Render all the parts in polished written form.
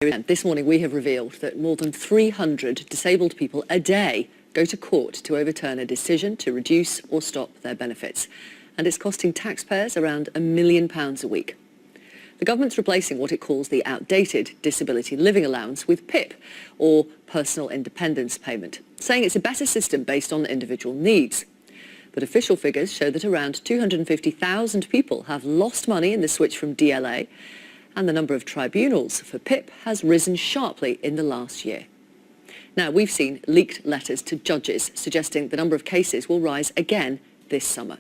This morning we have revealed that more than 300 disabled people a day go to court to overturn a decision to reduce or stop their benefits. And it's costing taxpayers around £1 million a week. The government's replacing what it calls the outdated disability living allowance with PIP, or personal independence payment, saying it's a better system based on individual needs. But official figures show that around 250,000 people have lost money in the switch from DLA, and the number of tribunals for PIP has risen sharply in the last year. Now, we've seen leaked letters to judges suggesting the number of cases will rise again this summer.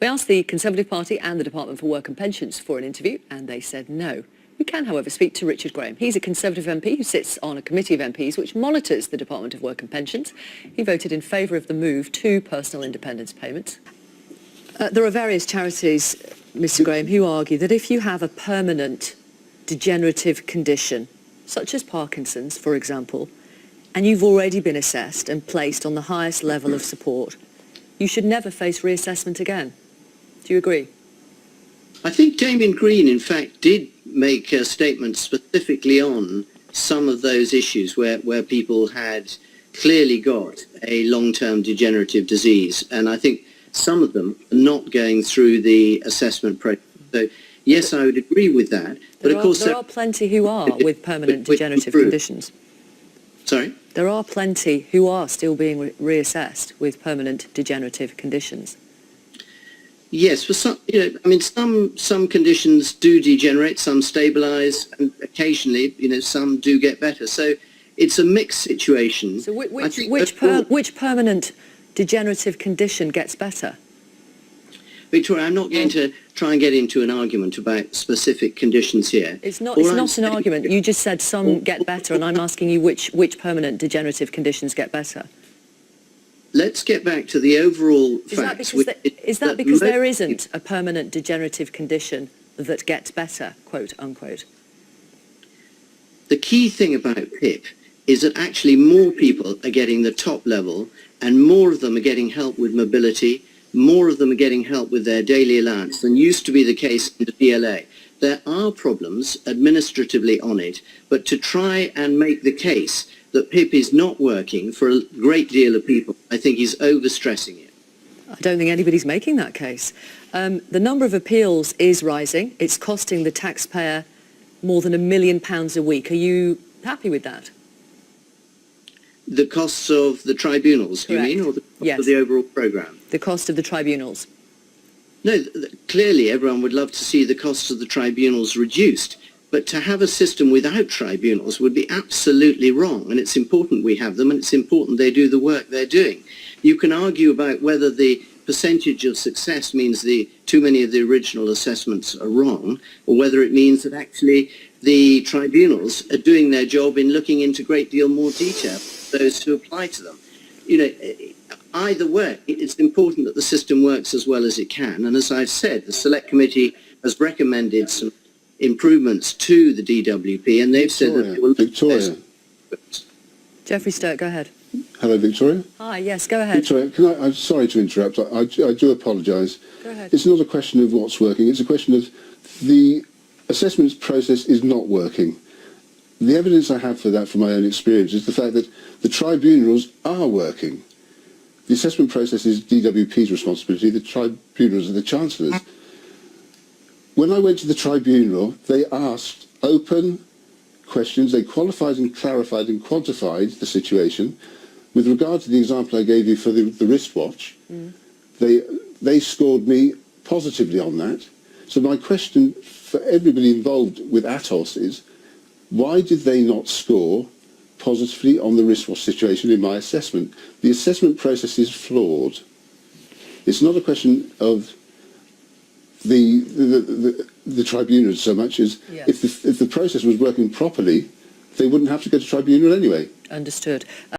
We asked the Conservative Party and the Department for Work and Pensions for an interview, and they said no. We can, however, speak to Richard Graham. He's a Conservative MP who sits on a committee of MPs which monitors the Department of Work and Pensions. He voted in favour of the move to personal independence payments. There are various charities, Mr Graham, who argue that if you have a permanent degenerative condition, such as Parkinson's, for example, and you've already been assessed and placed on the highest level of support, you should never face reassessment again. Do you agree? I think Damien Green, in fact, did make a statement specifically on some of those issues where people had clearly got a long-term degenerative disease. And I think some of them are not going through the assessment process. So, yes, I would agree with that. But of course, there are plenty who are with permanent degenerative conditions. Sorry? There are plenty who are still being reassessed with permanent degenerative conditions. Yes, for some, some conditions do degenerate, some stabilise, and occasionally, some do get better. So it's a mixed situation. So which permanent degenerative condition gets better? Victoria, I'm not going to try and get into an argument about specific conditions here. It's not an argument. You just said some get better, and I'm asking you which permanent degenerative conditions get better. Let's get back to the overall facts. Is that because there isn't a permanent degenerative condition that gets better, quote unquote? The key thing about PIP is that actually more people are getting the top level, and more of them are getting help with mobility, more of them are getting help with their daily allowance than used to be the case in the DLA. There are problems administratively on it, but to try and make the case that PIP is not working for a great deal of people, I think is overstressing it. I don't think anybody's making that case. The number of appeals is rising. It's costing the taxpayer more than £1 million a week. Are you happy with that? The costs of the tribunals, Correct. You mean, or the cost of the overall programme? The cost of the tribunals. No, clearly everyone would love to see the costs of the tribunals reduced, but to have a system without tribunals would be absolutely wrong, and it's important we have them, and it's important they do the work they're doing. You can argue about whether the percentage of success means too many of the original assessments are wrong, or whether it means that actually the tribunals are doing their job in looking into a great deal more detail those who apply to them. Either way, it's important that the system works as well as it can, and as I've said, the Select Committee has recommended some improvements to the DWP, and they've said that they will... Victoria. Geoffrey Sturt, go ahead. Hello, Victoria. Hi, yes, go ahead. Victoria, I'm sorry to interrupt. I do apologise. Go ahead. It's not a question of what's working. It's a question of the assessment process is not working. The evidence I have for that from my own experience is the fact that the tribunals are working. The assessment process is DWP's responsibility. The tribunals are the Chancellor's. When I went to the tribunal, they asked open questions. They qualified and clarified and quantified the situation. With regard to the example I gave you for the wristwatch, they scored me positively on that. So my question for everybody involved with Atos is, why did they not score positively on the wristwatch situation in my assessment? The assessment process is flawed. It's not a question of the tribunals so much as if the process was working properly, they wouldn't have to go to tribunal anyway. Understood.